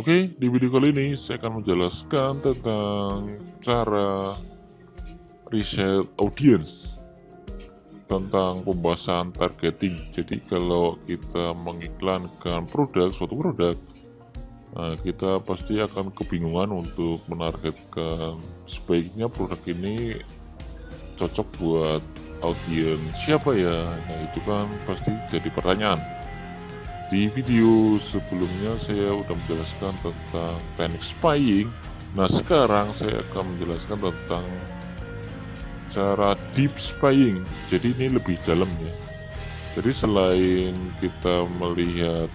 Oke, di video kali ini saya akan menjelaskan tentang cara riset audience, tentang pembahasan targeting. Jadi kalau kita mengiklankan suatu produk, kita pasti akan kebingungan untuk menargetkan sebaiknya produk ini cocok buat audiens siapa ya. Nah, itu kan pasti jadi pertanyaan. Di video sebelumnya saya udah menjelaskan tentang teknik spying. Nah, sekarang saya akan menjelaskan tentang cara deep spying. Jadi ini lebih dalam ya. Jadi selain kita melihat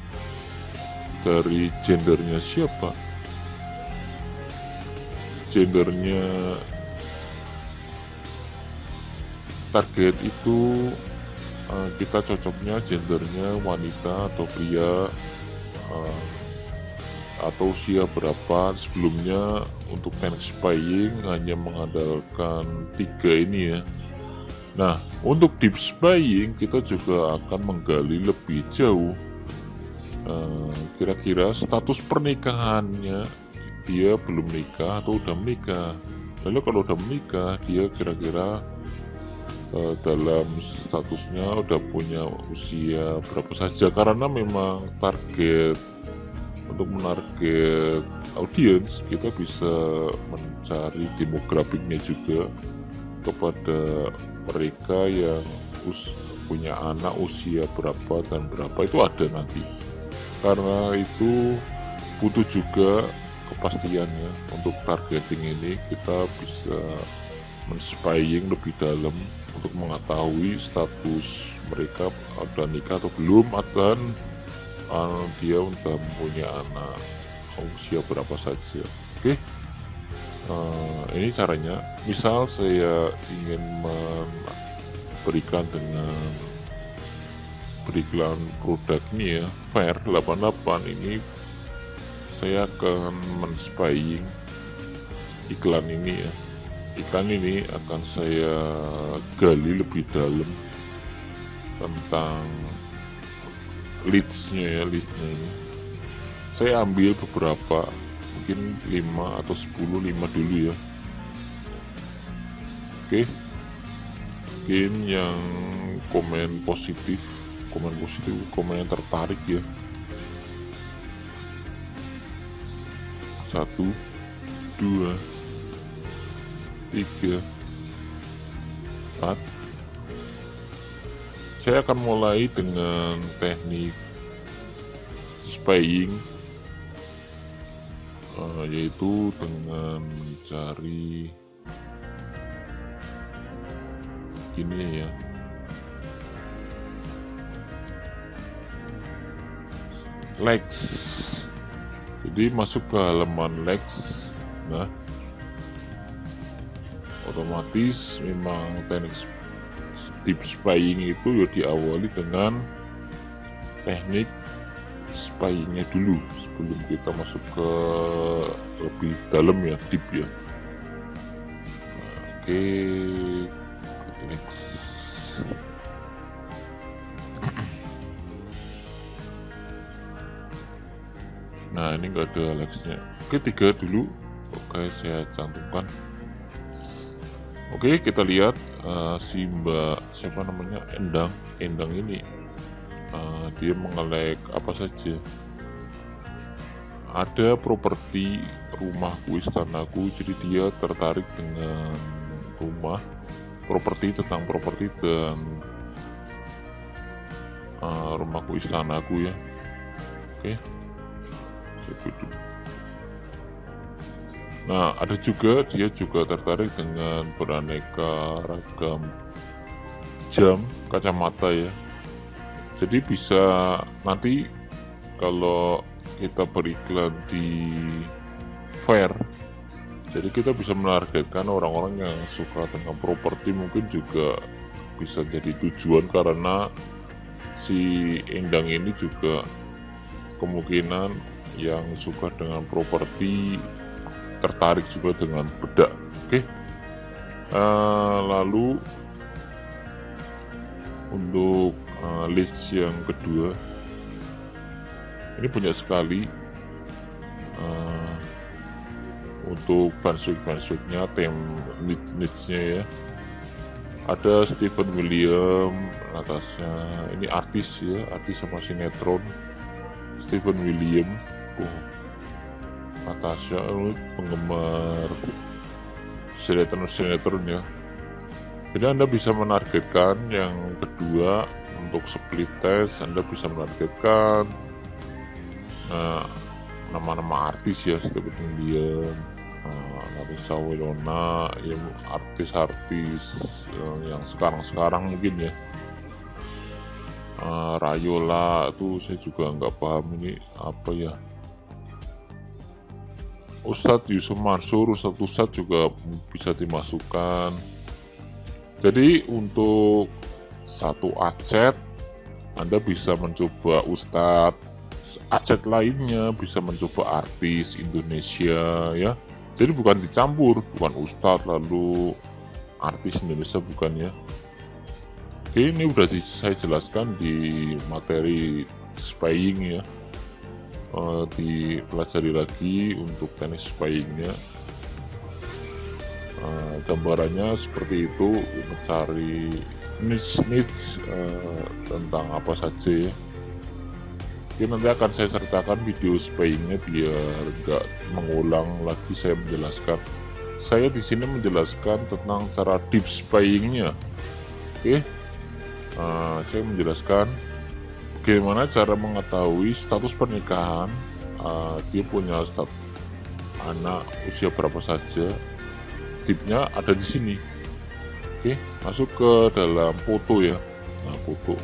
dari gendernya siapa, gendernya target itu, kita cocoknya gendernya wanita atau pria, atau usia berapa. Sebelumnya untuk teknik spying hanya mengandalkan 3 ini ya. Nah, untuk deep spying kita juga akan menggali lebih jauh, kira-kira status pernikahannya, dia belum nikah atau udah menikah. Lalu kalau udah menikah, dia kira-kira dalam statusnya udah punya usia berapa saja, karena memang target untuk menarget audiens kita bisa mencari demografiknya juga kepada mereka yang punya anak usia berapa dan berapa, itu ada nanti. Karena itu butuh juga kepastiannya. Untuk targeting ini kita bisa men-spying lebih dalam untuk mengetahui status mereka ada nikah atau belum, dan dia udah punya anak usia berapa saja. Oke, ini caranya. Misal saya ingin memberikan dengan beriklan produk ini ya, Fair 88 ini, saya akan men-spying iklan ini ya. Iklan ini akan saya gali lebih dalam tentang leadsnya ini. Saya ambil beberapa, mungkin 5 atau 10, 5 dulu ya. Oke, mungkin yang komen positif, komen yang tertarik ya. 1, 2, 3, 4. Saya akan mulai dengan teknik spying, yaitu dengan mencari gini ya, likes. Jadi masuk ke halaman likes. Nah, otomatis memang teknik deep spying itu ya diawali dengan teknik spyingnya dulu sebelum kita masuk ke lebih dalam ya, deep ya. Oke, next. Nah, ini enggak ada Alexnya. Oke, 3 dulu. Oke, saya cantumkan. Oke, kita lihat si Mbak siapa namanya, Endang ini, dia mengelek apa saja. Ada properti rumahku, istanaku, jadi dia tertarik dengan rumah, tentang properti dan rumahku, istanaku ya. Oke, saya dulu. Nah, ada juga dia juga tertarik dengan beraneka ragam jam, kacamata ya. Jadi bisa nanti kalau kita beriklan di Fair, jadi kita bisa menargetkan orang-orang yang suka dengan properti, mungkin juga bisa jadi tujuan, karena si Endang ini juga kemungkinan yang suka dengan properti tertarik juga dengan bedak. Oke, lalu untuk list yang kedua ini banyak sekali uh, untuk fansweek-fansweeknya, tem niche-nya ya. Ada Stephen William, Natasha, ini artis ya, artis sama sinetron. Stephen William, Natasha penggemar sinetron ya. Jadi Anda bisa menargetkan yang kedua untuk split test. Anda bisa menargetkan nama-nama artis ya, Stephen William, Natasha Wilona, ya artis-artis yang sekarang mungkin ya. Rayola itu saya juga nggak paham ini apa ya. Ustadz Yusuf Mansur, Ustadz juga bisa dimasukkan. Jadi untuk satu aset Anda bisa mencoba Ustadz, aset lainnya bisa mencoba artis Indonesia ya. Jadi bukan dicampur, bukan Ustadz lalu artis Indonesia, bukan ya. Oke, ini udah saya jelaskan di materi spying ya. Dipelajari lagi untuk teknik spyingnya. Gambarannya seperti itu, mencari niche tentang apa saja ya. Oke, nanti akan saya sertakan video spyingnya biar nggak mengulang lagi saya menjelaskan. Saya di sini menjelaskan tentang cara deep spyingnya. Oke, saya menjelaskan bagaimana cara mengetahui status pernikahan, dia punya anak usia berapa saja. Tipnya ada di sini. Oke, masuk ke dalam foto ya. Nah, foto.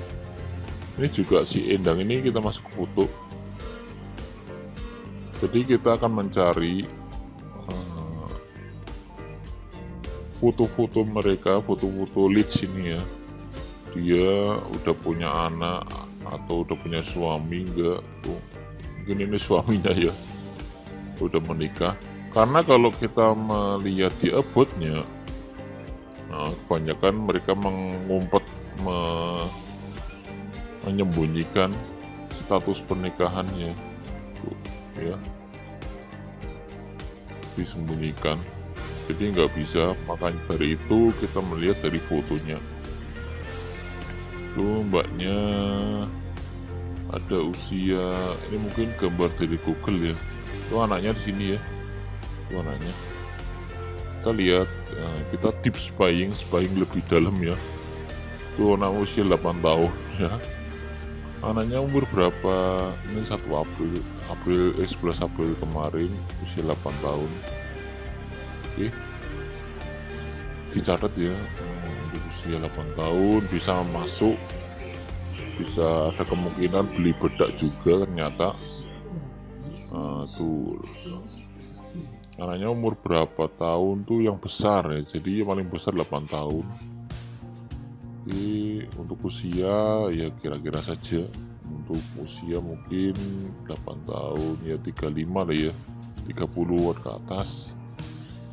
Ini juga si Endang ini kita masuk ke foto. Jadi kita akan mencari foto-foto mereka, foto-foto leads ini ya. Dia udah punya anak atau udah punya suami enggak tuh, mungkin ini suaminya ya, udah menikah. Karena kalau kita melihat di aboutnya, kebanyakan mereka mengumpet, menyembunyikan status pernikahannya tuh, ya, disembunyikan. Jadi nggak bisa, makanya dari itu kita melihat dari fotonya. Tuh mbaknya ada usia, ini mungkin gambar dari Google ya. Tuh anaknya di sini ya. Tuh anaknya. Kita lihat, kita deep spying lebih dalam ya. Tuh anak usia 8 tahun ya. Anaknya umur berapa? Ini 1 11 April kemarin, usia 8 tahun. Oke. Dicatat ya, usia 8 tahun bisa masuk, bisa ada kemungkinan beli bedak juga ternyata. Tuh anaknya umur berapa tahun tuh yang besar ya, jadi yang paling besar 8 tahun. Oke, untuk usia ya kira-kira saja, untuk usia mungkin 8 tahun ya 35 lah ya, 30-an ke atas.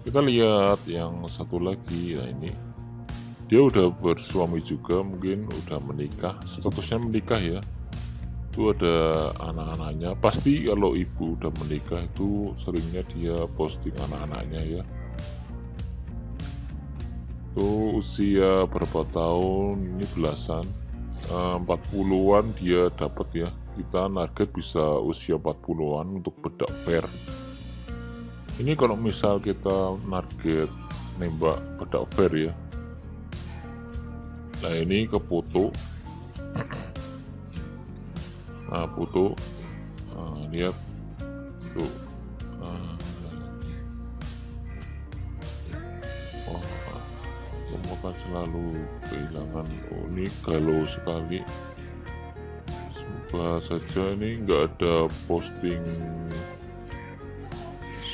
Kita lihat yang satu lagi ya, ini dia udah bersuami juga, mungkin udah menikah, statusnya menikah ya. Itu ada anak-anaknya, pasti kalau ibu udah menikah itu seringnya dia posting anak-anaknya ya. Tuh usia berapa tahun, ini belasan, 40-an dia dapat ya. Kita target bisa usia 40-an untuk bedak fair. Ini kalau misal kita target nembak bedak fair ya. Nah ini ke foto. Nah foto, lihat tuh. Kamu akan selalu kehilangan. Oh ini galau sekali. Semoga saja ini nggak ada posting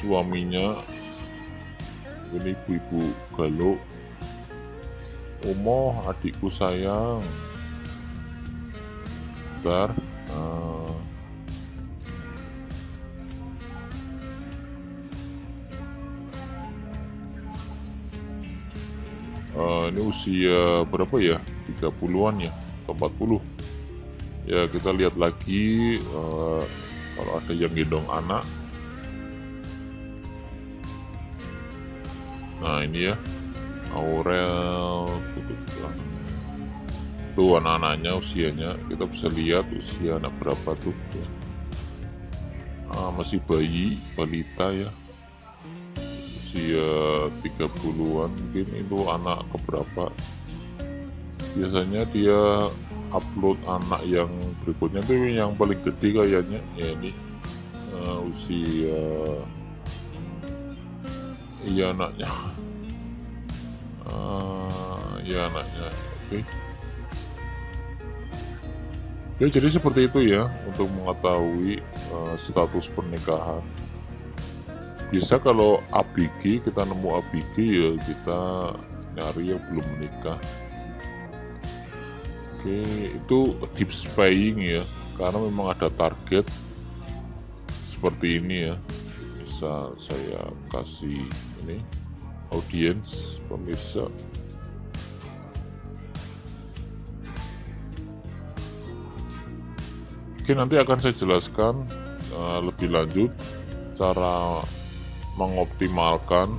suaminya. Ini ibu-ibu galau. Omo, adikku sayang. Bentar. Ini usia berapa ya? 30-an ya? Atau 40? Ya kita lihat lagi, kalau ada yang gendong anak. Nah ini ya, Aurel gitu. Tuh anak-anaknya usianya, kita bisa lihat usia anak berapa tuh ya. Masih bayi, balita ya, usia 30-an mungkin. Itu anak keberapa. Biasanya dia upload anak yang berikutnya tuh yang paling gede kayaknya ya ini. Usia iya anaknya ya anaknya. Oke. Ya, jadi seperti itu ya untuk mengetahui status pernikahan. Bisa kalau ABG, kita nemu ABG ya kita nyari yang belum menikah. Oke, itu deep spying ya, karena memang ada target seperti ini ya. Bisa saya kasih ini audiens pemirsa. Oke, nanti akan saya jelaskan lebih lanjut cara mengoptimalkan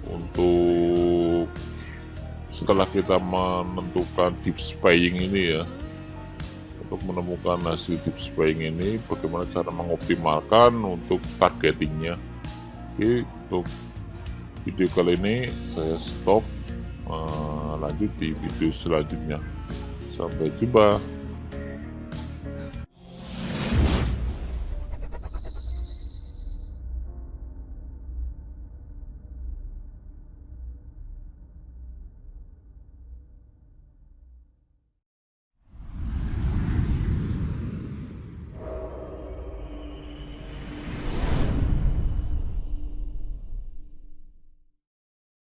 untuk setelah kita menentukan deep spying ini ya, untuk menemukan hasil deep spying ini bagaimana cara mengoptimalkan untuk targetingnya. Oke, untuk video kali ini saya stop, lanjut di video selanjutnya. Sampai jumpa.